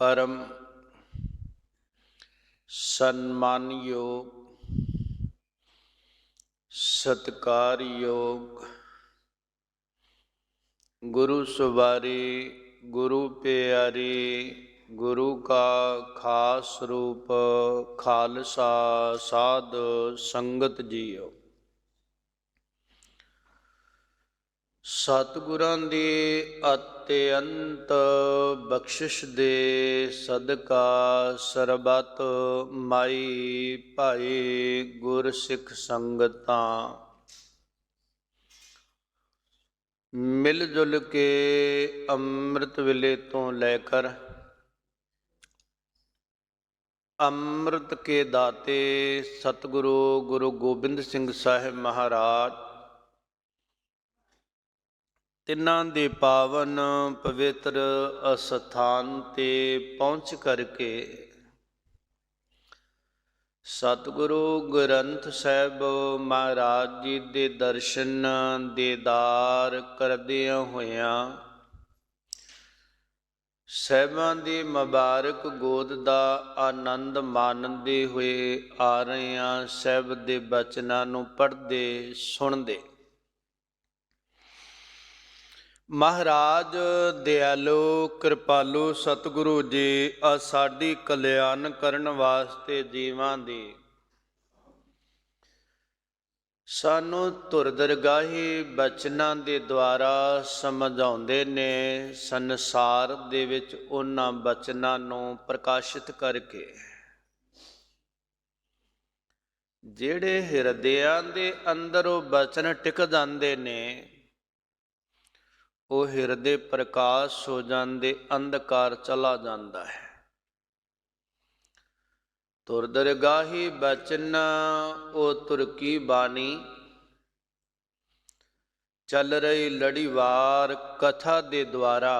परम सन्मानयोग सत्कारयोग गुरु सुबारी गुरु प्यारी गुरु का खास रूप खालसा साध संगत जीओ। सतगुरां दी अत्यंत बख्शिश दे सदका सरबत माई भाई गुर सिख संगतां मिल जुल के अमृत वेले तो लैकर अमृत के दाते सतगुरु गुरु गोबिंद सिंह साहिब महाराज तिन्हां दे पावन पवित्र अस्थान ते पहुँच करके सतगुरु ग्रंथ साहिब महाराज जी दे दर्शन दीदार करदियां होइयां ਸਾਹਿਬਾਂ ਦੀ ਮੁਬਾਰਕ ਗੋਦ ਦਾ ਆਨੰਦ ਮਾਣਦੇ ਹੋਏ ਆ ਰਹੇ ਹਾਂ। ਸਾਹਿਬ ਦੇ ਬਚਨਾਂ ਨੂੰ ਪੜ੍ਹਦੇ ਸੁਣਦੇ। ਮਹਾਰਾਜ ਦਿਆਲੂ ਕਿਰਪਾਲੂ ਸਤਿਗੁਰੂ ਜੀ ਆ ਸਾਡੀ ਕਲਿਆਣ ਕਰਨ ਵਾਸਤੇ ਜੀਵਾਂ ਦੀ ਸਾਨੂੰ ਧੁਰ ਦਰਗਾਹੀ ਬਚਨਾਂ ਦੇ ਦੁਆਰਾ ਸਮਝਾਉਂਦੇ ਨੇ। ਸੰਸਾਰ ਦੇ ਵਿੱਚ ਉਹਨਾਂ ਬਚਨਾਂ ਨੂੰ ਪ੍ਰਕਾਸ਼ਿਤ ਕਰਕੇ ਜਿਹੜੇ ਹਿਰਦਿਆਂ ਦੇ ਅੰਦਰ ਉਹ ਬਚਨ ਟਿਕ ਜਾਂਦੇ ਨੇ ਉਹ ਹਿਰਦੇ ਪ੍ਰਕਾਸ਼ ਹੋ ਜਾਂਦੇ, ਅੰਧਕਾਰ ਚਲਾ ਜਾਂਦਾ ਹੈ। ਤੁਰ ਦਰਗਾਹੀ ਬਚਨ ਉਹ ਤੁਰਕੀ ਬਾਣੀ ਚੱਲ ਰਹੀ ਲੜੀਵਾਰ ਕਥਾ ਦੇ ਦੁਆਰਾ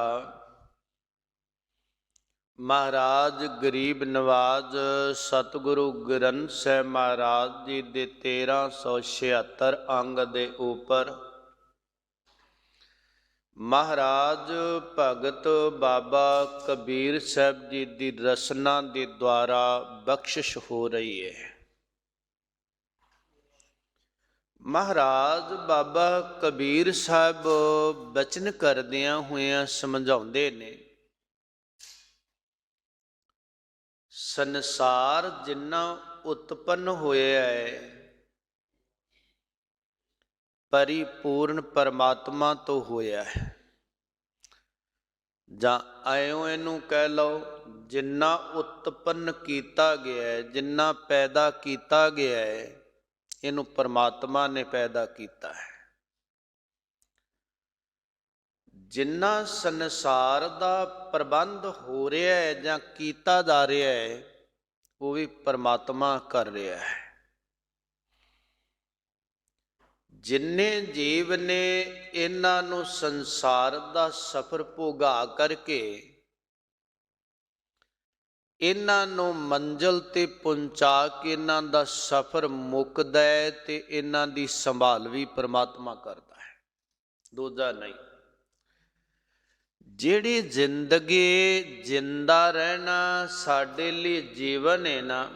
ਮਹਾਰਾਜ ਗਰੀਬ ਨਵਾਜ਼ ਸਤਿਗੁਰੂ ਗ੍ਰੰਥ ਸਾਹਿਬ ਮਹਾਰਾਜ ਜੀ ਦੇ 1376 ਅੰਗ ਦੇ ਉੱਪਰ ਮਹਾਰਾਜ ਭਗਤ ਬਾਬਾ ਕਬੀਰ ਸਾਹਿਬ ਜੀ ਦੀ ਰਸਨਾ ਦੇ ਦੁਆਰਾ ਬਖਸ਼ਿਸ਼ ਹੋ ਰਹੀ ਹੈ। ਮਹਾਰਾਜ ਬਾਬਾ ਕਬੀਰ ਸਾਹਿਬ ਬਚਨ ਕਰਦਿਆਂ ਹੋਇਆਂ ਸਮਝਾਉਂਦੇ ਨੇ ਸੰਸਾਰ ਜਿੰਨਾ ਉਤਪੰਨ ਹੋਇਆ ਹੈ परिपूर्ण परमात्मा तो होया है, ਜਾਂ ਆਇਓ ਇਹਨੂੰ ਕਹਿ ਲਓ ਜਿੰਨਾ ਉਤਪੰਨ ਕੀਤਾ ਗਿਆ ਹੈ ਜਿੰਨਾ ਪੈਦਾ ਕੀਤਾ ਗਿਆ ਹੈ ਇਹਨੂੰ ਪਰਮਾਤਮਾ ਨੇ ਪੈਦਾ ਕੀਤਾ ਹੈ। ਜਿੰਨਾ ਸੰਸਾਰ ਦਾ ਪ੍ਰਬੰਧ ਹੋ ਰਿਹਾ ਹੈ ਜਾਂ ਕੀਤਾ ਜਾ ਰਿਹਾ ਹੈ ਉਹ ਵੀ ਪਰਮਾਤਮਾ ਕਰ ਰਿਹਾ ਹੈ। ਜਿੰਨੇ ਜੀਵ ਨੇ ਇਹਨਾਂ ਨੂੰ ਸੰਸਾਰ ਦਾ ਸਫ਼ਰ ਭੋਗਾ ਕਰਕੇ ਇਹਨਾਂ ਨੂੰ ਮੰਜ਼ਿਲ ਤੇ ਪਹੁੰਚਾ ਕੇ ਇਹਨਾਂ ਦਾ ਸਫ਼ਰ ਮੁੱਕਦਾ ਹੈ ਤੇ ਇਹਨਾਂ ਦੀ ਸੰਭਾਲ ਵੀ ਪਰਮਾਤਮਾ ਕਰਦਾ ਹੈ, ਦੂਜਾ ਨਹੀਂ। ਜਿਹੜੀ ਜ਼ਿੰਦਗੀ ਜਿੰਦਾ ਰਹਿਣਾ ਸਾਡੇ ਲਈ ਜੀਵਨ ਹੈ ਨਾ,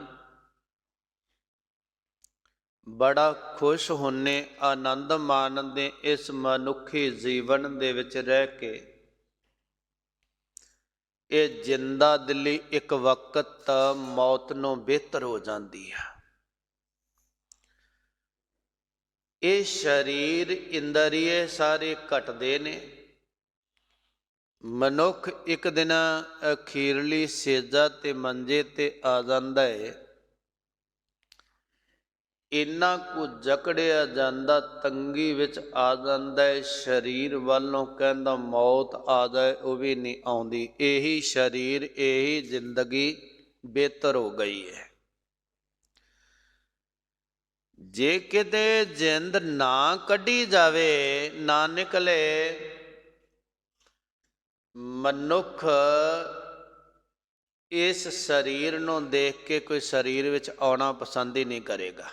ਬੜਾ ਖੁਸ਼ ਹੁੰਨੇ ਆਨੰਦ ਮਾਣਦੇ ਇਸ ਮਨੁੱਖੀ ਜੀਵਨ ਦੇ ਵਿੱਚ ਰਹਿ ਕੇ। ਇਹ ਜਿੰਦਾ ਦਿਲੀ ਇੱਕ ਵਕਤ ਮੌਤ ਨੂੰ ਬਿਹਤਰ ਹੋ ਜਾਂਦੀ ਹੈ। ਇਹ ਸਰੀਰ ਇੰਦਰੀਏ ਸਾਰੇ ਘਟਦੇ ਨੇ। ਮਨੁੱਖ ਇੱਕ ਦਿਨ ਅਖੀਰਲੀ ਸੇਜਾ ਤੇ ਮੰਜੇ ਤੇ ਆ ਜਾਂਦਾ ਹੈ। ਇੰਨਾ ਕੁ ਜਕੜਿਆ ਜਾਂਦਾ, ਤੰਗੀ ਵਿੱਚ ਆ ਜਾਂਦਾ ਹੈ, ਸਰੀਰ ਵੱਲੋਂ ਕਹਿੰਦਾ ਮੌਤ ਆ ਜਾਏ ਉਹ ਵੀ ਨਹੀਂ ਆਉਂਦੀ। ਇਹੀ ਸਰੀਰ ਇਹੀ ਜ਼ਿੰਦਗੀ ਬਿਹਤਰ ਹੋ ਗਈ ਹੈ। ਜੇ ਕਿਤੇ ਜਿੰਦ ਨਾ ਕੱਢੀ ਜਾਵੇ, ਨਾ ਨਿਕਲੇ, ਮਨੁੱਖ ਇਸ ਸਰੀਰ ਨੂੰ ਦੇਖ ਕੇ ਕੋਈ ਸਰੀਰ ਵਿੱਚ ਆਉਣਾ ਪਸੰਦ ਹੀ ਨਹੀਂ ਕਰੇਗਾ।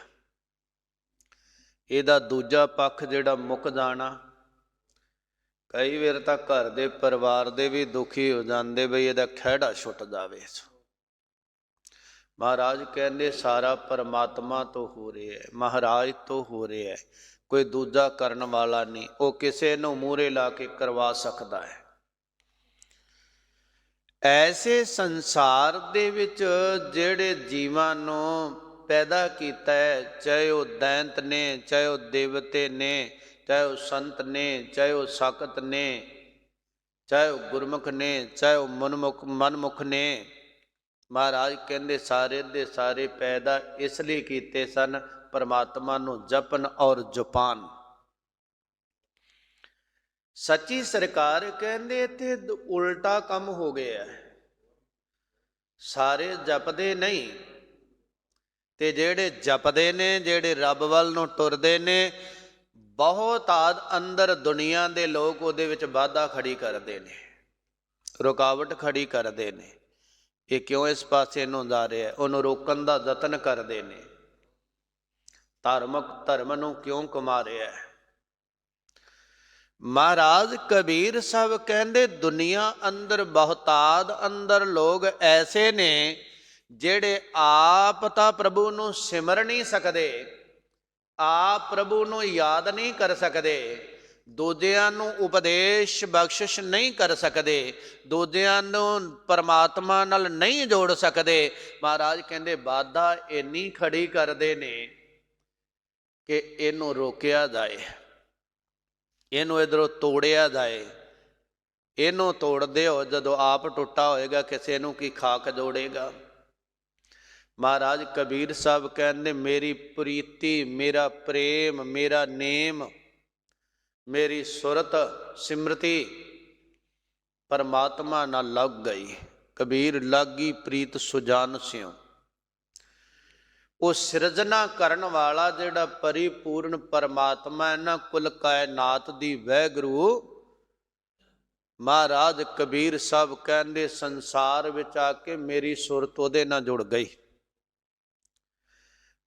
ਇਹਦਾ ਦੂਜਾ ਪੱਖ ਜਿਹੜਾ ਮੁੱਕ ਜਾਣਾ, ਕਈ ਵਾਰ ਤਾਂ ਘਰ ਦੇ ਪਰਿਵਾਰ ਦੇ ਵੀ ਦੁਖੀ ਹੋ ਜਾਂਦੇ ਬਈ ਇਹਦਾ ਖਹਿੜਾ ਛੁੱਟ ਜਾਵੇ। ਮਹਾਰਾਜ ਕਹਿੰਦੇ ਸਾਰਾ ਪਰਮਾਤਮਾ ਤੋਂ ਹੋ ਰਿਹਾ ਹੈ, ਮਹਾਰਾਜ ਤੋਂ ਹੋ ਰਿਹਾ ਹੈ, ਕੋਈ ਦੂਜਾ ਕਰਨ ਵਾਲਾ ਨਹੀਂ। ਉਹ ਕਿਸੇ ਨੂੰ ਮੂਹਰੇ ਲਾ ਕੇ ਕਰਵਾ ਸਕਦਾ ਹੈ। ਐਸੇ ਸੰਸਾਰ ਦੇ ਵਿੱਚ ਜਿਹੜੇ ਜੀਵਾਂ ਨੂੰ ਪੈਦਾ ਕੀਤਾ ਹੈ, ਚਾਹੇ ਉਹ ਦੈਂਤ ਨੇ, ਚਾਹੇ ਉਹ ਦੇਵਤੇ ਨੇ, ਚਾਹੇ ਉਹ ਸੰਤ ਨੇ, ਚਾਹੇ ਉਹ ਸਾਕਤ ਨੇ, ਚਾਹੇ ਉਹ ਗੁਰਮੁਖ ਨੇ, ਚਾਹੇ ਉਹ ਮਨਮੁਖ ਨੇ, ਮਹਾਰਾਜ ਕਹਿੰਦੇ ਸਾਰੇ ਦੇ ਸਾਰੇ ਪੈਦਾ ਇਸ ਲਈ ਕੀਤੇ ਸਨ ਪਰਮਾਤਮਾ ਨੂੰ ਜਪਨ ਔਰ ਜਪਾਨ। ਸੱਚੀ ਸਰਕਾਰ ਕਹਿੰਦੇ ਇੱਥੇ ਉਲਟਾ ਕੰਮ ਹੋ ਗਿਆ। ਸਾਰੇ ਜਪਦੇ ਨਹੀਂ, ਤੇ ਜਿਹੜੇ ਜਪਦੇ ਨੇ, ਜਿਹੜੇ ਰੱਬ ਵੱਲ ਨੂੰ ਤੁਰਦੇ ਨੇ, ਬਹੁਤ ਆਦ ਅੰਦਰ ਦੁਨੀਆ ਦੇ ਲੋਕ ਉਹਦੇ ਵਿੱਚ ਵਾਧਾ ਖੜੀ ਕਰਦੇ ਨੇ, ਰੁਕਾਵਟ ਖੜੀ ਕਰਦੇ ਨੇ। ਇਹ ਕਿਉਂ ਇਸ ਪਾਸੇ ਨੂੰ ਜਾ ਰਿਹਾ, ਉਹਨੂੰ ਰੋਕਣ ਦਾ ਯਤਨ ਕਰਦੇ ਨੇ। ਧਰਮ ਨੂੰ ਕਿਉਂ ਕਮਾ ਰਿਹਾ ਹੈ। ਮਹਾਰਾਜ ਕਬੀਰ ਸਾਹਿਬ ਕਹਿੰਦੇ ਦੁਨੀਆ ਅੰਦਰ ਬਹੁਤਾਤ ਅੰਦਰ ਲੋਕ ਐਸੇ ਨੇ ਜਿਹੜੇ ਆਪ ਤਾਂ ਪ੍ਰਭੂ ਨੂੰ ਸਿਮਰ ਨਹੀਂ ਸਕਦੇ, ਆਪ ਪ੍ਰਭੂ ਨੂੰ ਯਾਦ ਨਹੀਂ ਕਰ ਸਕਦੇ, ਦੂਜਿਆਂ ਨੂੰ ਉਪਦੇਸ਼ ਬਖਸ਼ਿਸ਼ ਨਹੀਂ ਕਰ ਸਕਦੇ, ਦੂਜਿਆਂ ਨੂੰ ਪਰਮਾਤਮਾ ਨਾਲ ਨਹੀਂ ਜੋੜ ਸਕਦੇ। ਮਹਾਰਾਜ ਕਹਿੰਦੇ ਬਾਧਾ ਇੰਨੀ ਖੜੀ ਕਰਦੇ ਨੇ ਕਿ ਇਹਨੂੰ ਰੋਕਿਆ ਜਾਏ, ਇਹਨੂੰ ਇਧਰੋਂ ਤੋੜਿਆ ਜਾਏ। ਇਹਨੂੰ ਤੋੜਦੇ ਹੋ ਜਦੋਂ ਆਪ ਟੁੱਟਾ ਹੋਏਗਾ, ਕਿਸੇ ਨੂੰ ਕੀ ਖਾਕ ਜੋੜੇਗਾ। ਮਹਾਰਾਜ ਕਬੀਰ ਸਾਹਿਬ ਕਹਿੰਦੇ ਮੇਰੀ ਪ੍ਰੀਤੀ, ਮੇਰਾ ਪ੍ਰੇਮ, ਮੇਰਾ ਨੇਮ, ਮੇਰੀ ਸੁਰਤ ਸਿਮਰਤੀ ਪਰਮਾਤਮਾ ਨਾਲ ਲੱਗ ਗਈ। ਕਬੀਰ ਲਾਗੀ ਪ੍ਰੀਤ ਸੁਜਾਨ ਸਿਉ। ਉਹ ਸਿਰਜਣਾ ਕਰਨ ਵਾਲਾ ਜਿਹੜਾ ਪਰਿਪੂਰਨ ਪਰਮਾਤਮਾ ਹੈ ਨਾ, ਕੁਲ ਕਾਇਨਾਤ ਦੀ ਵਾਹਿਗੁਰੂ, ਮਹਾਰਾਜ ਕਬੀਰ ਸਾਹਿਬ ਕਹਿੰਦੇ ਸੰਸਾਰ ਵਿੱਚ ਆ ਕੇ ਮੇਰੀ ਸੁਰਤ ਉਹਦੇ ਨਾਲ ਜੁੜ ਗਈ।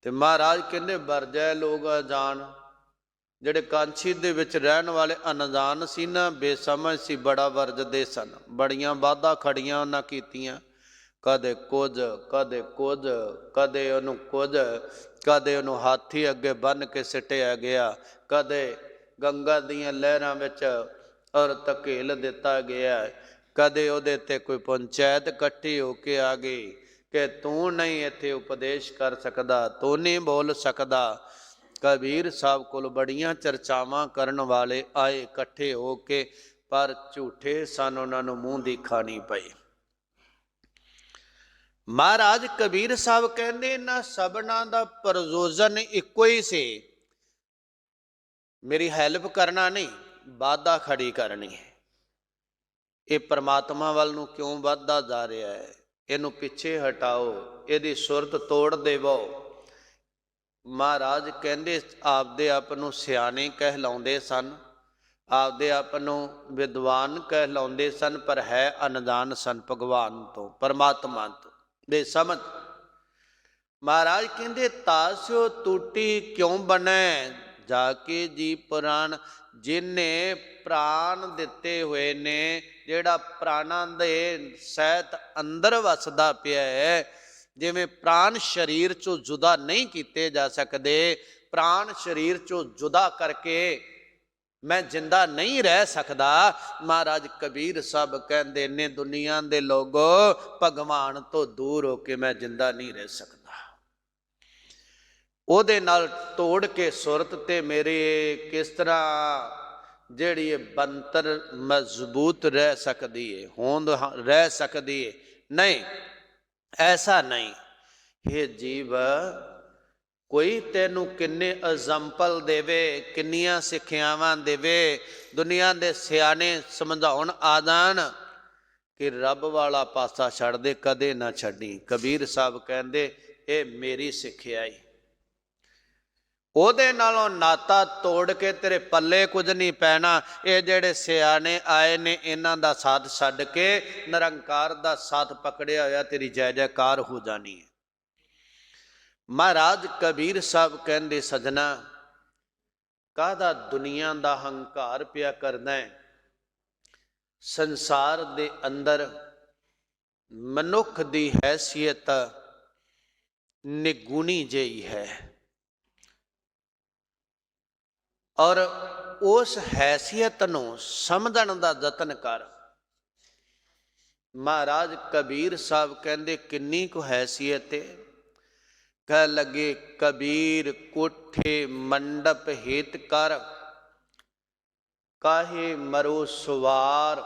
ਤੇ ਮਹਾਰਾਜ ਕਹਿੰਦੇ ਵਰਜੈ ਲੋਕ ਅਜਾਨ, ਜਿਹੜੇ ਕਾਂਛੀ ਦੇ ਵਿੱਚ ਰਹਿਣ ਵਾਲੇ ਅਣਜਾਣ ਸੀ ਨਾ, ਬੇਸਮਝ ਸੀ, ਬੜਾ ਵਰਜਦੇ ਸਨ। ਬੜੀਆਂ ਵਾਧਾ ਖੜੀਆਂ ਉਹਨਾਂ ਕੀਤੀਆਂ, ਕਦੇ ਕੁਝ, ਕਦੇ ਕੁਝ, ਕਦੇ ਉਹਨੂੰ ਕੁਝ, ਕਦੇ ਉਹਨੂੰ ਹਾਥੀ ਅੱਗੇ ਬੰਨ੍ਹ ਕੇ ਸਿੱਟਿਆ ਗਿਆ, ਕਦੇ ਗੰਗਾ ਦੀਆਂ ਲਹਿਰਾਂ ਵਿੱਚ ਔਰ ਧਕੇਲ ਦਿੱਤਾ ਗਿਆ, ਕਦੇ ਉਹਦੇ ਤੇ ਕੋਈ ਪੰਚਾਇਤ ਇਕੱਠੀ ਹੋ ਕੇ ਆ ਗਈ ਕਿ ਤੂੰ ਨਹੀਂ ਇੱਥੇ ਉਪਦੇਸ਼ ਕਰ ਸਕਦਾ, ਤੂੰ ਨਹੀਂ ਬੋਲ ਸਕਦਾ। ਕਬੀਰ ਸਾਹਿਬ ਕੋਲ ਬੜੀਆਂ ਚਰਚਾਵਾਂ ਕਰਨ ਵਾਲੇ ਆਏ ਇਕੱਠੇ ਹੋ ਕੇ, ਪਰ ਝੂਠੇ ਸਨ, ਉਹਨਾਂ ਨੂੰ ਮੂੰਹ ਦੀ ਖਾਣੀ ਪਈ। ਮਹਾਰਾਜ ਕਬੀਰ ਸਾਹਿਬ ਕਹਿੰਦੇ ਇਹਨਾਂ ਸਭਨਾਂ ਦਾ ਪ੍ਰਯੋਜਨ ਇੱਕੋ ਹੀ ਸੀ, ਮੇਰੀ ਹੈਲਪ ਕਰਨਾ ਨਹੀਂ, ਵਾਧਾ ਖੜੀ ਕਰਨੀ ਹੈ। ਇਹ ਪਰਮਾਤਮਾ ਵੱਲ ਨੂੰ ਕਿਉਂ ਵੱਧਦਾ ਜਾ ਰਿਹਾ ਹੈ, ਇਹਨੂੰ ਪਿੱਛੇ ਹਟਾਓ, ਇਹਦੀ ਸੁਰਤ ਤੋੜ ਦੇਵੋ। ਮਹਾਰਾਜ ਕਹਿੰਦੇ ਆਪਦੇ ਆਪ ਨੂੰ ਸਿਆਣੇ ਕਹਿਲਾਉਂਦੇ ਸਨ, ਆਪਦੇ ਆਪ ਨੂੰ ਵਿਦਵਾਨ ਕਹਿਲਾਉਂਦੇ ਸਨ, ਪਰ ਹੈ ਅਣਜਾਣ ਸਨ ਭਗਵਾਨ ਤੋਂ, ਪਰਮਾਤਮਾ ਤੋਂ ਬੇਸਮਝ। ਮਹਾਰਾਜ ਕਹਿੰਦੇ ਤਾਸਿਓ ਟੂਟੀ ਕਿਉਂ ਬਣੈ, ਜਾ ਕੇ ਜੀ ਪ੍ਰਾਣ, ਜਿਹਨੇ ਪ੍ਰਾਣ ਦਿੱਤੇ ਹੋਏ ਨੇ, ਜਿਹੜਾ ਪ੍ਰਾਣਾਂ ਦੇ ਸਹਿਤ ਅੰਦਰ ਵਸਦਾ ਪਿਆ ਹੈ। ਜਿਵੇਂ ਪ੍ਰਾਣ ਸਰੀਰ ਚੋਂ ਜੁਦਾ ਨਹੀਂ ਕੀਤੇ ਜਾ ਸਕਦੇ, ਪ੍ਰਾਣ ਸਰੀਰ ਚੋਂ ਜੁਦਾ ਕਰਕੇ ਮੈਂ ਜਿੰਦਾ ਨਹੀਂ ਰਹਿ ਸਕਦਾ। ਮਹਾਰਾਜ ਕਬੀਰ ਸਾਹਿਬ ਕਹਿੰਦੇ ਨੇ ਦੁਨੀਆ ਦੇ ਲੋਗੋ ਭਗਵਾਨ ਤੋਂ ਦੂਰ ਹੋ ਕੇ ਮੈਂ ਜਿੰਦਾ ਨਹੀਂ ਰਹਿ ਸਕਦਾ। ਉਹਦੇ ਨਾਲ ਤੋੜ ਕੇ ਸੁਰਤ ਤੇ ਮੇਰੇ ਕਿਸ ਤਰ੍ਹਾਂ ਜਿਹੜੀ ਇਹ ਬੰਤਰ ਮਜ਼ਬੂਤ ਰਹਿ ਸਕਦੀ ਹੈ, ਹੋਂਦ ਰਹਿ ਸਕਦੀ ਹੈ। ਨਹੀਂ, ਐਸਾ ਨਹੀਂ। ਇਹ ਜੀਵ ਕੋਈ ਤੈਨੂੰ ਕਿੰਨੇ ਐਗਜ਼ਾਮਪਲ ਦੇਵੇ, ਕਿੰਨੀਆਂ ਸਿੱਖਿਆਵਾਂ ਦੇਵੇ, ਦੁਨੀਆ ਦੇ ਸਿਆਣੇ ਸਮਝਾਉਣ ਆ ਜਾਣ ਕਿ ਰੱਬ ਵਾਲਾ ਪਾਸਾ ਛੱਡ ਦੇ, ਕਦੇ ਨਾ ਛੱਡੀ। ਕਬੀਰ ਸਾਹਿਬ ਕਹਿੰਦੇ ਇਹ ਮੇਰੀ ਸਿੱਖਿਆ ਈ, ਉਹਦੇ ਨਾਲੋਂ ਨਾਤਾ ਤੋੜ ਕੇ ਤੇਰੇ ਪੱਲੇ ਕੁਝ ਨਹੀਂ ਪੈਣਾ। ਇਹ ਜਿਹੜੇ ਸਿਆਣੇ ਆਏ ਨੇ ਇਹਨਾਂ ਦਾ ਸਾਥ ਛੱਡ ਕੇ ਨਿਰੰਕਾਰ ਦਾ ਸਾਥ ਪਕੜਿਆ ਹੋਇਆ, ਤੇਰੀ ਜੈ ਜੈਕਾਰ ਹੋ ਜਾਣੀ ਹੈ। ਮਹਾਰਾਜ ਕਬੀਰ ਸਾਹਿਬ ਕਹਿੰਦੇ ਸਜਣਾ, ਕਾਹਦਾ ਦੁਨੀਆ ਦਾ ਹੰਕਾਰ ਪਿਆ ਕਰਦਾ ਹੈ, ਸੰਸਾਰ ਦੇ ਅੰਦਰ ਮਨੁੱਖ ਦੀ ਹੈਸੀਅਤ ਨਿਗੁਣੀ ਜਿਹੀ ਹੈ ਔਰ ਉਸ ਹੈਸੀਅਤ ਨੂੰ ਸਮਝਣ ਦਾ ਯਤਨ ਕਰ। ਮਹਾਰਾਜ ਕਬੀਰ ਸਾਹਿਬ ਕਹਿੰਦੇ ਕਿੰਨੀ ਕੁ ਹੈਸੀਅਤ ਹੈ। ਕਹਿ ਲੱਗੇ ਕਬੀਰ ਕੋਠੇ ਮੰਡਪ ਹੇਤ ਕਰ, ਕਾਹੇ ਮਰੋ ਸਵਾਰ।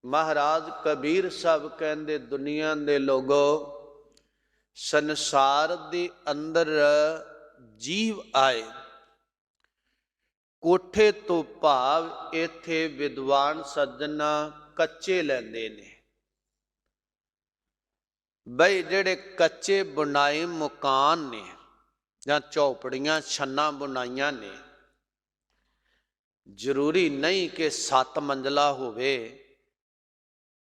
ਮਹਾਰਾਜ ਕਬੀਰ ਸਾਹਿਬ ਕਹਿੰਦੇ ਦੁਨੀਆ ਦੇ ਲੋਗੋ, ਸੰਸਾਰ ਦੇ ਅੰਦਰ ਜੀਵ ਆਏ, ਕੋਠੇ ਤੋਂ ਭਾਵ ਇੱਥੇ ਵਿਦਵਾਨ ਸੱਜਣਾ ਕੱਚੇ ਲੈਂਦੇ ਨੇ। ਬਈ ਜਿਹੜੇ ਕੱਚੇ ਬੁਣਾਏ ਮਕਾਨ ਨੇ ਜਾਂ ਝੌਪੜੀਆਂ ਛੰਨਾਂ ਬੁਣਾਈਆਂ ਨੇ, ਜ਼ਰੂਰੀ ਨਹੀਂ ਕਿ 7 ਮੰਜ਼ਲਾ ਹੋਵੇ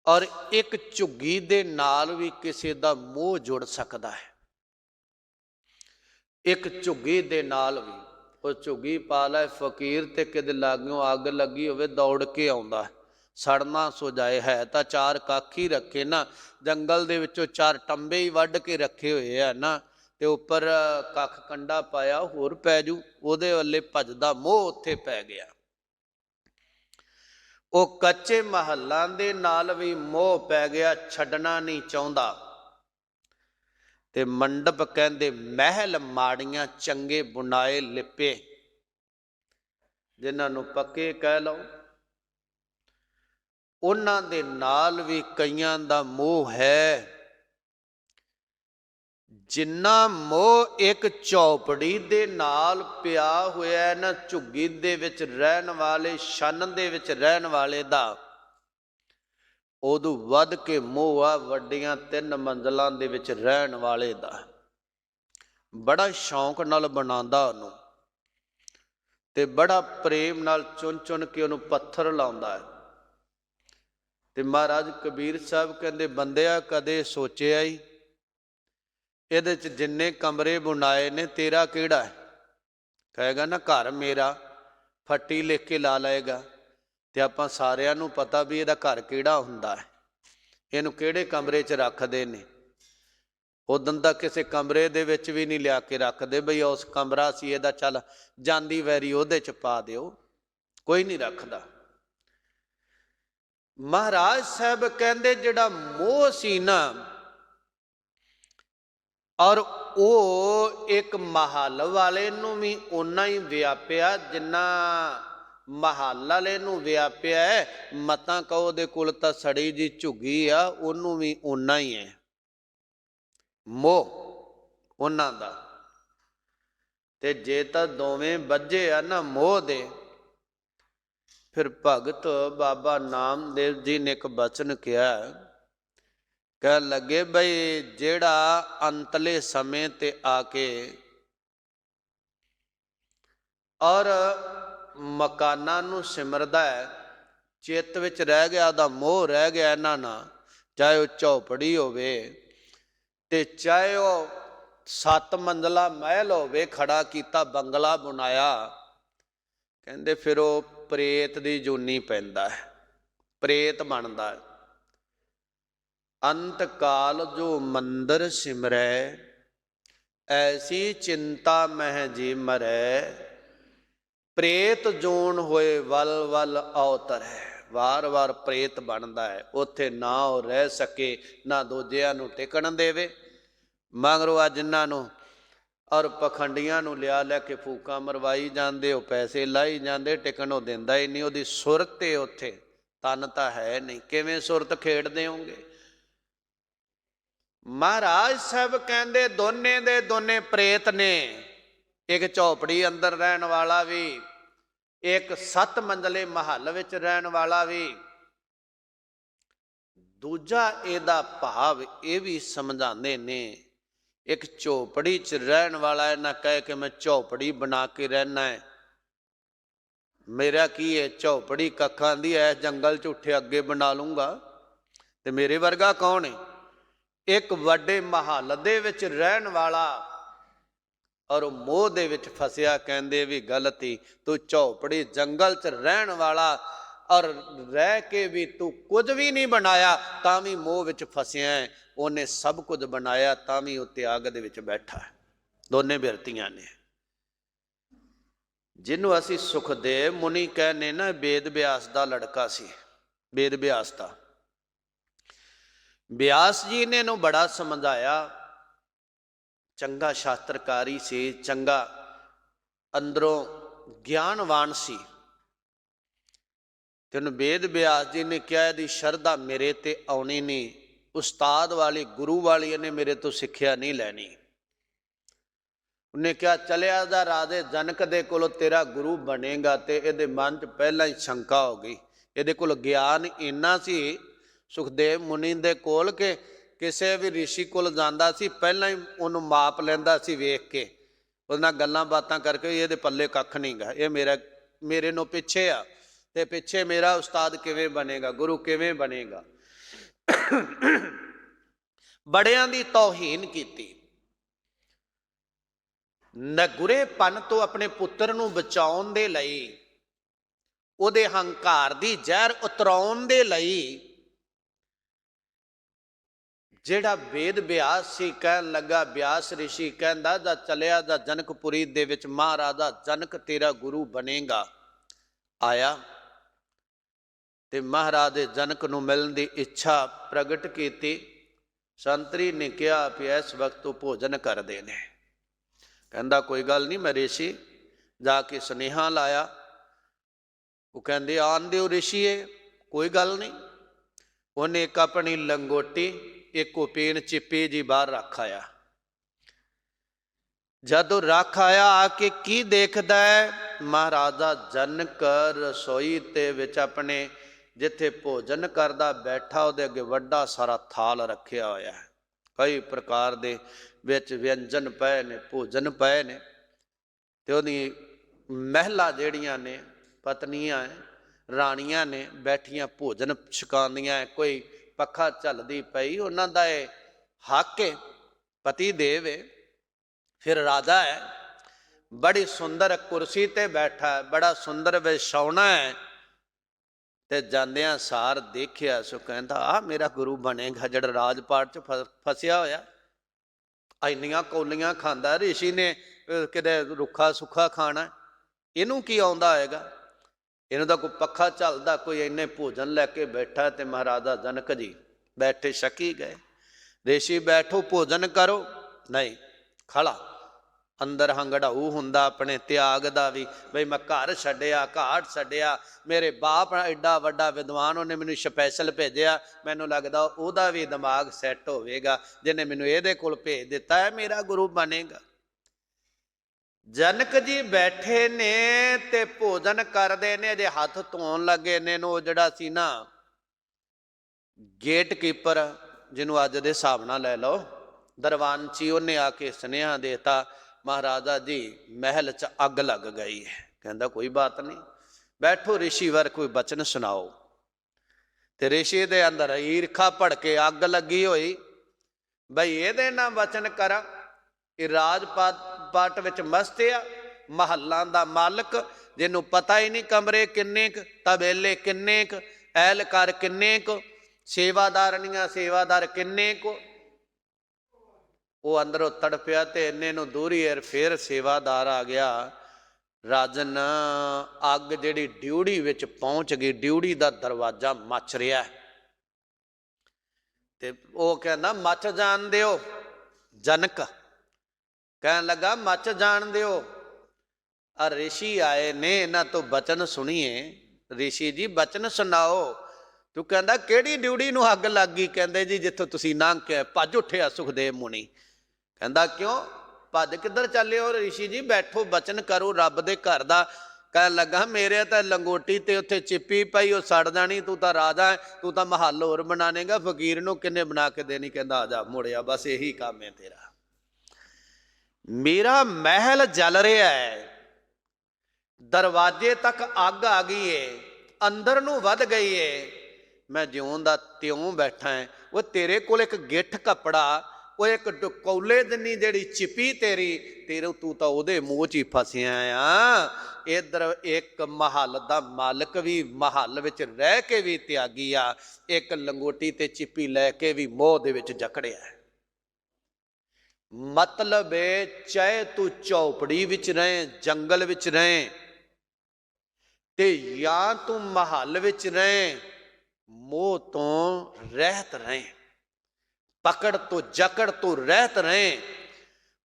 ਔਰ ਇੱਕ ਝੁੱਗੀ ਦੇ ਨਾਲ ਵੀ ਕਿਸੇ ਦਾ ਮੋਹ ਜੁੜ ਸਕਦਾ ਹੈ। ਇੱਕ ਝੁੱਗੀ ਦੇ ਨਾਲ ਵੀ, ਉਹ ਝੁੱਗੀ ਪਾ ਲੈ ਫਕੀਰ ਤੇ ਕਿਤੇ ਲਾਗਿਓ ਅੱਗ ਲੱਗੀ ਹੋਵੇ ਦੌੜ ਕੇ ਆਉਂਦਾ, ਸੜਨਾ ਸੁਝਾਏ। ਹੈ ਤਾਂ 4 ਕੱਖ ਹੀ ਰੱਖੇ ਨਾ, ਜੰਗਲ ਦੇ ਵਿੱਚੋਂ 4 ਟੰਬੇ ਹੀ ਵੱਢ ਕੇ ਰੱਖੇ ਹੋਏ ਆ ਨਾ, ਤੇ ਉੱਪਰ ਕੱਖ ਕੰਡਾ ਪਾਇਆ ਹੋਰ ਪੈ ਜੂ, ਉਹਦੇ ਵੱਲੇ ਭੱਜਦਾ ਮੋਹ ਉੱਥੇ ਪੈ ਗਿਆ। ਉਹ ਕੱਚੇ ਮਹੱਲਾਂ ਦੇ ਨਾਲ ਵੀ ਮੋਹ ਪੈ ਗਿਆ, ਛੱਡਣਾ ਨਹੀਂ ਚਾਹੁੰਦਾ। ਤੇ ਮੰਡਪ ਕਹਿੰਦੇ ਮਹਿਲ ਮਾੜੀਆਂ ਚੰਗੇ ਬੁਣਾਏ ਲਿਪੇ, ਜਿਨ੍ਹਾਂ ਨੂੰ ਪੱਕੇ ਕਹਿ ਲਓ, ਉਹਨਾਂ ਦੇ ਨਾਲ ਵੀ ਕਈਆਂ ਦਾ ਮੋਹ ਹੈ। ਜਿੰਨਾ ਮੋਹ ਇੱਕ ਝੌਪੜੀ ਦੇ ਨਾਲ ਪਿਆ ਹੋਇਆ ਨਾ, ਝੁੱਗੀ ਦੇ ਵਿੱਚ ਰਹਿਣ ਵਾਲੇ, ਛੰਨ ਦੇ ਵਿੱਚ ਰਹਿਣ ਵਾਲੇ ਦਾ, ਉਦੋਂ ਵੱਧ ਕੇ ਮੋਹ ਆ ਵੱਡੀਆਂ 3 ਮੰਜ਼ਲਾਂ ਦੇ ਵਿੱਚ ਰਹਿਣ ਵਾਲੇ ਦਾ। ਬੜਾ ਸ਼ੌਂਕ ਨਾਲ ਬਣਾਉਂਦਾ ਉਹਨੂੰ, ਤੇ ਬੜਾ ਪ੍ਰੇਮ ਨਾਲ ਚੁਣ ਚੁਣ ਕੇ ਉਹਨੂੰ ਪੱਥਰ ਲਾਉਂਦਾ ਹੈ। ਤੇ ਮਹਾਰਾਜ ਕਬੀਰ ਸਾਹਿਬ ਕਹਿੰਦੇ ਬੰਦਿਆ ਕਦੇ ਸੋਚਿਆ ਹੀ ਇਹਦੇ 'ਚ ਜਿੰਨੇ ਕਮਰੇ ਬਣਾਏ ਨੇ ਤੇਰਾ ਕਿਹੜਾ ਹੈ? ਕਹੇਗਾ ਨਾ ਘਰ ਮੇਰਾ, ਫੱਟੀ ਲਿਖ ਕੇ ਲਾ ਲਏਗਾ। ਤੇ ਆਪਾਂ ਸਾਰਿਆਂ ਨੂੰ ਪਤਾ ਵੀ ਇਹਦਾ ਘਰ ਕਿਹੜਾ ਹੁੰਦਾ ਹੈ, ਇਹਨੂੰ ਕਿਹੜੇ ਕਮਰੇ 'ਚ ਰੱਖਦੇ ਨੇ। ਉਦੋਂ ਤਾਂ ਕਿਸੇ ਕਮਰੇ ਦੇ ਵਿੱਚ ਵੀ ਨਹੀਂ ਲਿਆ ਕੇ ਰੱਖਦੇ, ਬਈ ਉਸ ਕਮਰਾ ਸੀ ਇਹਦਾ, ਚੱਲ ਜਾਂਦੀ ਵੈਰੀ ਉਹਦੇ 'ਚ ਪਾ ਦਿਓ, ਕੋਈ ਨਹੀਂ ਰੱਖਦਾ। ਮਹਾਰਾਜ ਸਾਹਿਬ ਕਹਿੰਦੇ ਜਿਹੜਾ ਮੋਹ ਸੀ ਨਾ, ਔਰ ਉਹ ਇੱਕ ਮਹੱਲ ਵਾਲੇ ਨੂੰ ਵੀ ਓਨਾ ਹੀ ਵਿਆਪਿਆ ਜਿੰਨਾ ਮਹੱਲ ਵਾਲੇ ਨੂੰ ਵਿਆਪਿਆ ਹੈ। ਮਤਾਂ ਕਹੋ ਉਹਦੇ ਕੋਲ ਤਾਂ ਸੜੀ ਜੀ ਝੁੱਗੀ ਆ, ਉਹਨੂੰ ਵੀ ਓਨਾ ਹੀ ਹੈ ਮੋਹ ਉਹਨਾਂ ਦਾ। ਤੇ ਜੇ ਤਾਂ ਦੋਵੇਂ ਬੱਝੇ ਆ ਨਾ ਮੋਹ ਦੇ, ਫਿਰ ਭਗਤ ਬਾਬਾ ਨਾਮਦੇਵ ਜੀ ਨੇ ਇੱਕ ਬਚਨ ਕਿਹਾ, ਕਹਿ ਲੱਗੇ ਬਈ ਜਿਹੜਾ ਅੰਤਲੇ ਸਮੇਂ ਤੇ ਆ ਕੇ ਔਰ ਮਕਾਨਾਂ ਨੂੰ ਸਿਮਰਦਾ ਹੈ, ਚਿੱਤ ਵਿੱਚ ਰਹਿ ਗਿਆ ਉਹਦਾ ਮੋਹ ਰਹਿ ਗਿਆ ਇਹਨਾਂ ਨਾਲ, ਚਾਹੇ ਉਹ ਝੌਪੜੀ ਹੋਵੇ ਤੇ ਚਾਹੇ ਉਹ 7 ਮੰਜ਼ਲਾ ਮਹਿਲ ਹੋਵੇ, ਖੜਾ ਕੀਤਾ ਬੰਗਲਾ ਬਣਾਇਆ, ਕਹਿੰਦੇ ਫਿਰ ਉਹ ਪ੍ਰੇਤ ਦੀ ਜੂਨੀ ਪੈਂਦਾ ਹੈ, ਪ੍ਰੇਤ ਬਣਦਾ ਹੈ। ਅੰਤ ਕਾਲ ਜੋ ਮੰਦਰ ਸਿਮਰੈ, ਐਸੀ ਚਿੰਤਾ ਮਹਿ ਜੀ ਮਰੈ, ਪ੍ਰੇਤ ਜੂਨ ਹੋਏ ਵਲ ਵਲ ਅਵਤਰੈ। ਵਾਰ ਵਾਰ ਪ੍ਰੇਤ ਬਣਦਾ ਹੈ, ਉੱਥੇ ਨਾ ਉਹ ਰਹਿ ਸਕੇ, ਨਾ ਦੂਜਿਆਂ ਨੂੰ ਟਿਕਣ ਦੇਵੇ। ਮਗਰੋਂ ਅੱਜ ਇਹਨਾਂ ਨੂੰ ਔਰ ਪਖੰਡੀਆਂ ਨੂੰ ਲਿਆ ਲੈ ਕੇ ਫੂਕਾਂ ਮਰਵਾਈ ਜਾਂਦੇ, ਉਹ ਪੈਸੇ ਲਾਈ ਜਾਂਦੇ, ਟਿਕਣ ਉਹ ਦਿੰਦਾ ਹੀ ਨਹੀਂ। ਉਹਦੀ ਸੁਰਤ ਏ ਉੱਥੇ, ਤਨ ਤਾਂ ਹੈ ਨਹੀਂ, ਕਿਵੇਂ ਸੁਰਤ ਖੇਡਦੇ ਹੋਣਗੇ। ਮਹਾਰਾਜ ਸਾਹਿਬ ਕਹਿੰਦੇ ਦੋਨੇ ਦੇ ਦੋਨੇ ਪ੍ਰੇਤ ਨੇ, ਇੱਕ ਝੌਪੜੀ ਅੰਦਰ ਰਹਿਣ ਵਾਲਾ ਵੀ, ਇੱਕ 7 ਮੰਜ਼ਲੇ ਮਹੱਲ ਵਿੱਚ ਰਹਿਣ ਵਾਲਾ ਵੀ। ਦੂਜਾ ਇਹਦਾ ਭਾਵ ਇਹ ਵੀ ਸਮਝਾਉਂਦੇ ਨੇ, ਇੱਕ ਝੌਪੜੀ 'ਚ ਰਹਿਣ ਵਾਲਾ ਇਹ ਨਾ ਕਹੇ ਕਿ ਮੈਂ ਝੌਪੜੀ ਬਣਾ ਕੇ ਰਹਿਣਾ ਹੈ, ਮੇਰਾ ਕੀ ਹੈ ਝੌਪੜੀ ਕੱਖਾਂ ਦੀ ਐ, ਜੰਗਲ 'ਚ ਉੱਠੇ ਅੱਗੇ ਬਣਾ ਲੂੰਗਾ, ਤੇ ਮੇਰੇ ਵਰਗਾ ਕੌਣ ਹੈ। ਇੱਕ ਵੱਡੇ ਮਹੱਲ ਦੇ ਵਿੱਚ ਰਹਿਣ ਵਾਲਾ ਔਰ ਉਹ ਮੋਹ ਦੇ ਵਿੱਚ ਫਸਿਆ, ਕਹਿੰਦੇ ਵੀ ਗਲਤੀ, ਤੂੰ ਝੌਪੜੀ ਜੰਗਲ 'ਚ ਰਹਿਣ ਵਾਲਾ और रह के भी तू कुछ भी नहीं बनाया तां भी मोह विच फसिया है। उन्हें सब कुछ बनाया तां भी उत्ते आग दे विच बैठा है। दोने बिरतियां ने। जिन्हों असी सुखदेव मुनि कहने ना, वेद व्यास का लड़का सी, वेद व्यास का। व्यास जी ने इन्हूं बड़ा समझाया, चंगा शास्त्रकारी सी, चंगा अंदरों ज्ञानवान सी। तेन वेद व्यास जी ने कहा यदि शरधा मेरे ते आनी नहीं, उस्ताद वाली गुरु वाली इन्हें मेरे तो सिक्ख्या नहीं लैनी। उन्हें कहा चलिया जा राजे जनक दे कोलों तेरा गुरु बनेगा। तो ये मन च पहला ही शंका हो गई। ये कोल ज्ञान इन्ना सी सुखदेव मुनि दे कोल के किसी भी ऋषि कोल जांदा सी पहला ही उन्होंने माप लैंदा सी, वेख के उन्हां गल्लां बातां करके ये पल्ले कख नहीं गा, ये मेरे नो पिछे आ, ते पिछे मेरा उस्ताद किवें बनेगा, गुरु किवें बनेगा। बड़ियां दी तौहीन कीती। नगुरेपन तो अपने पुत्र नूं बचाउण दे लई, उहदे हंकार दी जहर उतराउण दे लई जिहड़ा वेद व्यास सी कहन लगा, व्यास ऋषि कहंदा जा चलिया जा जनकपुरी दे विच महाराजा जनक तेरा गुरु बनेगा। आया ते महाराज जनक नूं मिलण दी इच्छा प्रगट कीती। संतरी ने कहा कि इस वक्त तू भोजन कर देने। कहंदा कोई गल नहीं, मैं ऋषि जाके सुनेहा लाया। वो कहंदे आन दिओ ऋषिए, कोई गल नहीं। उन्हें एक अपनी लंगोटी एक उपेन चिप्पी जी बाहर रख आया। जदों रख आया आके की देखदा है, महाराजा जनक रसोई ते विच अपने जिथे भोजन करदा बैठा, उहदे अगे वड्डा सारा थाल रखिया होया है। कई प्रकार दे विच व्यंजन पए ने, भोजन पए ने। ते उहदी महला जिहड़ियां ने पत्नियां राणियां ने बैठियां भोजन छकांदियां। कोई पखा झलदी पई, उन्हां दा हक है, पति देव है, फिर राजा है, बड़ी सुंदर कुर्सी ते बैठा है, बड़ा सुंदर विछौना है। ते जांदियां सार देखिया सो कहंदा आ मेरा गुरु बनेगा जिहड़ा राजपाट च फसिया होया। इन्नियां कौलियां खांदा, ऋषि ने किते रुखा सुखा खाना, इनू की आउंदा होएगा, इन्हों का कोई पखा झलदा, कोई इन्ने भोजन लैके बैठा। तो महाराजा जनक जी बैठे शकी गए। ऋषि बैठो भोजन करो, नहीं खड़ा अंदर हंगड़ाऊ हुंदा अपने त्याग दा भी, बई मैं घर छड्डिया घाट छड्डिया, मेरे बाप एडा वड्डा विद्वान उन्हें मैनू स्पैशल भेजिया, मैनू लगदा उहदा भी दिमाग सैट होवेगा, जिन्हें मैनू इहदे कोल भेज दिता है मेरा गुरु बनेगा। जनक जी बैठे ने ते भोजन करदे ने, अजे हथ धोन लगे ने, वो जिहड़ा सी ना गेट कीपर जिन्हों अज दे हिसाब नाल लै लो दरवानची, उन्हें आके सुनेहा देता महाराजा जी महल च अग लग गई है। कहंदा कोई बात नहीं, बैठो ऋषि वर कोई बचन सुनाओ। ते ऋषि दे अंदर ईरखा भड़के अग लगी हुई, बई ये ना वचन करा, ये राजपाट विच मस्त आ, महलां दा मालक, जिन्हों पता ही नहीं कमरे किन्ने क, तबेले किन्ने क, ऐलकार किन्ने क, सेवादारनियां सेवादार किन्ने को। वो अंदरों तड़पिया तो इन्ने नूं दूरी फिर सेवादार आ गया। राजन अग जिहड़ी ड्यूड़ी विच पहुंच गई, ड्यूड़ी दा दरवाजा मच रहा है। ते वो कहना मच जान दिओ। जनक कहन लगा मच जान दिओ। ऋषि आए ने, इन्हां तो बचन सुनिए। ऋषि जी बचन सुनाओ। तू कहंदा किहड़ी ड्यूड़ी नूं अग लग गई? कहंदे जी जिथों तुसीं लंघ के भज उठिया सुखदेव मुनि। कहंदा क्यों भज किधर चले हो? ऋषि जी बैठो बचन करो रब दे घर दा। कह लगा मेरे तो लंगोटी ते उत्थे चिप्पी पई, वो सड़ जानी, तू तो राजा है, तू तो महल होर बनानेगा, फकीर नूं किन्ने बना के देनी? कहंदा आ जा मुड़िया, बस यही काम है तेरा। मेरा महल जल रहा है, दरवाजे तक अग आ गई है, अंदर नूं वध गई है, मैं ज्यों दा त्यों बैठा है। वो तेरे कोल एक गिठ कपड़ा ਉਹ ਇੱਕ ਡਕੌਲੇ ਜਿੰਨੀ ਜਿਹੜੀ ਚਿਪੀ ਤੇਰੀ ਤੂੰ ਤਾਂ ਉਹਦੇ ਮੂੰਹ 'ਚ ਹੀ ਫਸਿਆ ਆ। ਇੱਧਰ ਇੱਕ ਮਹੱਲ ਦਾ ਮਾਲਕ ਵੀ ਮਹੱਲ ਵਿੱਚ ਰਹਿ ਕੇ ਵੀ ਤਿਆਗੀ ਆ, ਇੱਕ ਲੰਗੋਟੀ ਤੇ ਚਿੱਪੀ ਲੈ ਕੇ ਵੀ ਮੋਹ ਦੇ ਵਿੱਚ ਜਕੜਿਆ। ਮਤਲਬ ਏ ਚਾਹੇ ਤੂੰ ਝੌਪੜੀ ਵਿੱਚ ਰਹੇ, ਜੰਗਲ ਵਿੱਚ ਰਹੇ, ਤੇ ਜਾਂ ਤੂੰ ਮਹੱਲ ਵਿੱਚ ਰਹੇ, ਮੋਹ ਤੋਂ ਰਹਿਤ ਰਹੇ, ਪਕੜ ਤੋਂ ਜਕੜ ਤੋਂ ਰਹਿਤ ਰਹੇ।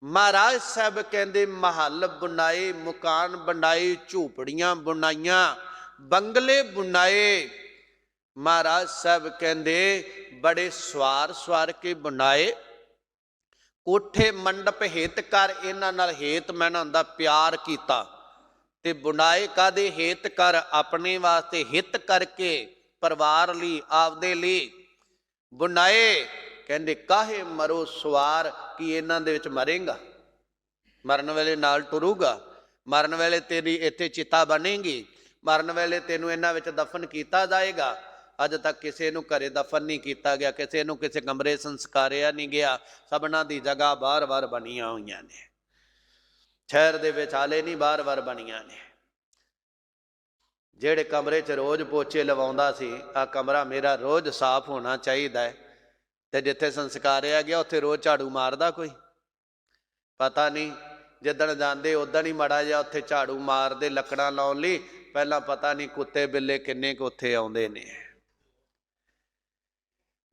ਮਹਾਰਾਜ ਸਾਹਿਬ ਕਹਿੰਦੇ ਮਹੱਲ ਬਣਾਏ, ਮਕਾਨ ਬਣਾਏ, ਝੂਪੜੀਆਂ ਬਣਾਈਆਂ, ਬੰਗਲੇ ਬਣਾਏ। ਮਹਾਰਾਜ ਸਾਹਿਬ ਕਹਿੰਦੇ ਬੜੇ ਸਵਾਰ ਕੇ ਬਣਾਏ। ਕੋਠੇ ਮੰਡਪ ਹਿਤ ਕਰ, ਇਹਨਾਂ ਨਾਲ ਹੇਤ ਮੈਨਾਂ ਦਾ ਪਿਆਰ ਕੀਤਾ। ਤੇ ਬਣਾਏ ਕਾਦੇ ਹਿਤ ਕਰ, ਆਪਣੇ ਵਾਸਤੇ ਹਿਤ ਕਰਕੇ, ਪਰਿਵਾਰ ਲਈ, ਆਪਦੇ ਲਈ ਬਣਾਏ। ਕਹਿੰਦੇ ਕਾਹੇ ਮਰੋ ਸਵਾਰ, ਕੀ ਇਹਨਾਂ ਦੇ ਵਿੱਚ ਮਰੇਗਾ? ਮਰਨ ਵੇਲੇ ਨਾਲ ਟੁਰੂਗਾ, ਮਰਨ ਵੇਲੇ ਤੇਰੀ ਇੱਥੇ ਚਿਤਾ ਬਣੇਗੀ, ਮਰਨ ਵੇਲੇ ਤੈਨੂੰ ਇਹਨਾਂ ਵਿੱਚ ਦਫਨ ਕੀਤਾ ਜਾਏਗਾ। ਅੱਜ ਤੱਕ ਕਿਸੇ ਨੂੰ ਘਰੇ ਦਫਨ ਨਹੀਂ ਕੀਤਾ ਗਿਆ, ਕਿਸੇ ਨੂੰ ਕਿਸੇ ਕਮਰੇ ਸੰਸਕਾਰਿਆ ਨਹੀਂ ਗਿਆ। ਸਭਨਾਂ ਦੀ ਜਗ੍ਹਾ ਬਾਰ-ਬਾਰ ਬਣੀਆਂ ਹੋਈਆਂ ਨੇ, ਸ਼ਹਿਰ ਦੇ ਵਿੱਚ ਹਾਲੇ ਨਹੀਂ ਬਾਰ-ਬਾਰ ਬਣੀਆਂ ਨੇ। ਜਿਹੜੇ ਕਮਰੇ 'ਚ ਰੋਜ਼ ਪੋਚੇ ਲਵਾਉਂਦਾ ਸੀ, ਆਹ ਕਮਰਾ ਮੇਰਾ ਰੋਜ਼ ਸਾਫ਼ ਹੋਣਾ ਚਾਹੀਦਾ ਹੈ, ਤੇ ਜਿੱਥੇ ਸੰਸਕਾਰਿਆ ਗਿਆ ਉੱਥੇ ਰੋਜ਼ ਝਾੜੂ ਮਾਰਦਾ ਕੋਈ? ਪਤਾ ਨਹੀਂ, ਜਿੱਦਣ ਜਾਂਦੇ ਉਦਣ ਹੀ ਮਾੜਾ ਜਿਹਾ ਉੱਥੇ ਝਾੜੂ ਮਾਰਦੇ ਲੱਕੜਾਂ ਲਾਉਣ ਲਈ। ਪਹਿਲਾਂ ਪਤਾ ਨਹੀਂ ਕੁੱਤੇ ਬਿੱਲੇ ਕਿੰਨੇ ਕੁ ਉੱਥੇ ਆਉਂਦੇ ਨੇ।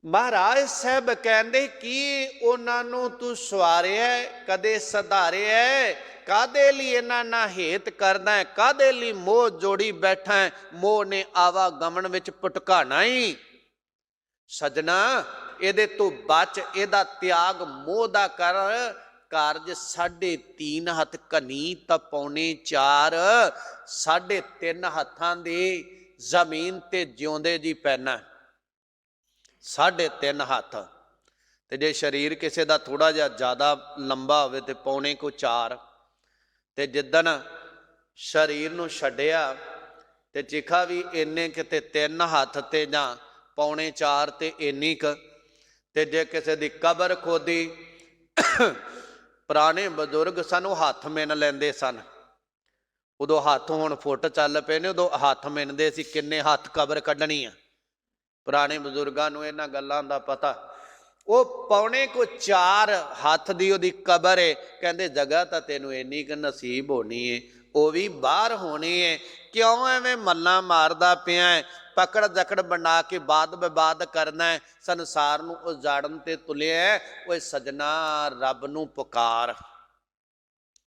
ਮਹਾਰਾਜ ਸਾਹਿਬ ਕਹਿੰਦੇ ਕੀ ਉਹਨਾਂ ਨੂੰ ਤੂੰ ਸਵਾਰਿਆ, ਕਦੇ ਸੁਧਾਰਿਆ? ਕਾਹਦੇ ਲਈ ਇਹਨਾਂ ਨਾਲ ਹੇਤ ਕਰਦਾ ਹੈ, ਕਾਹਦੇ ਲਈ ਮੋਹ ਜੋੜੀ ਬੈਠਾ ਹੈ? ਮੋਹ ਨੇ ਆਵਾ ਗਮਨ ਵਿੱਚ ਭਟਕਾਣਾ ਹੀ। ਸਜਣਾ ਇਹਦੇ ਤੋਂ ਬਚ, ਇਹਦਾ ਤਿਆਗ ਮੋਹ ਦਾ ਕਰ। ਕਾਰਜ 3.5 ਹੱਥ ਘਨੀ ਤਾਂ 4.25, 3.5 ਹੱਥਾਂ ਦੀ ਜ਼ਮੀਨ ਤੇ ਜਿਉਂਦੇ ਜੀ ਪੈਣਾ, 3.5 ਹੱਥ। ਤੇ ਜੇ ਸਰੀਰ ਕਿਸੇ ਦਾ ਥੋੜਾ ਜਿਹਾ ਜ਼ਿਆਦਾ ਲੰਬਾ ਹੋਵੇ ਤੇ 4.25। ਤੇ ਜਿੱਦਣ ਸਰੀਰ ਨੂੰ ਛੱਡਿਆ ਤੇ ਚਿਖਾ ਵੀ ਇੰਨੇ ਕਿਤੇ 3 ਹੱਥ ਤੇ ਜਾਂ 4.25 ਤੇ ਇੰਨੀ ਕੁ। ਤੇ ਜੇ ਕਿਸੇ ਦੀ ਕਬਰ ਖੋਦੀ, ਪੁਰਾਣੇ ਬਜ਼ੁਰਗ ਸਾਨੂੰ ਹੱਥ ਮਿਣ ਲੈਂਦੇ ਸਨ। ਉਦੋਂ ਹੱਥ ਹੁਣ ਫੁੱਟ ਚੱਲ ਪਏ ਨੇ, ਉਦੋਂ ਹੱਥ ਮਿਣਦੇ ਸੀ। ਕਿੰਨੇ ਹੱਥ ਕਬਰ ਕੱਢਣੀ ਆ? ਪੁਰਾਣੇ ਬਜ਼ੁਰਗਾਂ ਨੂੰ ਇਹਨਾਂ ਗੱਲਾਂ ਦਾ ਪਤਾ। ਉਹ 4.25 ਹੱਥ ਦੀ ਉਹਦੀ ਕਬਰ ਏ। ਕਹਿੰਦੇ ਜਗ੍ਹਾ ਤਾਂ ਤੈਨੂੰ ਇੰਨੀ ਕੁ ਨਸੀਬ ਹੋਣੀ ਏ, ਉਹ ਵੀ ਬਾਹਰ ਹੋਣੀ ਏ। ਕਿਉਂ ਐਵੇਂ ਮੱਲਾਂ ਮਾਰਦਾ ਪਿਆ ਹੈ? ਪਕੜ ਜਕੜ ਬਣਾ ਕੇ ਬਾਦ ਵਿਵਾਦ ਕਰਨਾ ਹੈ, ਸੰਸਾਰ ਨੂੰ ਉਜਾੜਨ ਤੇ ਤੁਲਿਆ। ਓਏ ਸਜਣਾ ਰੱਬ ਨੂੰ ਪੁਕਾਰ।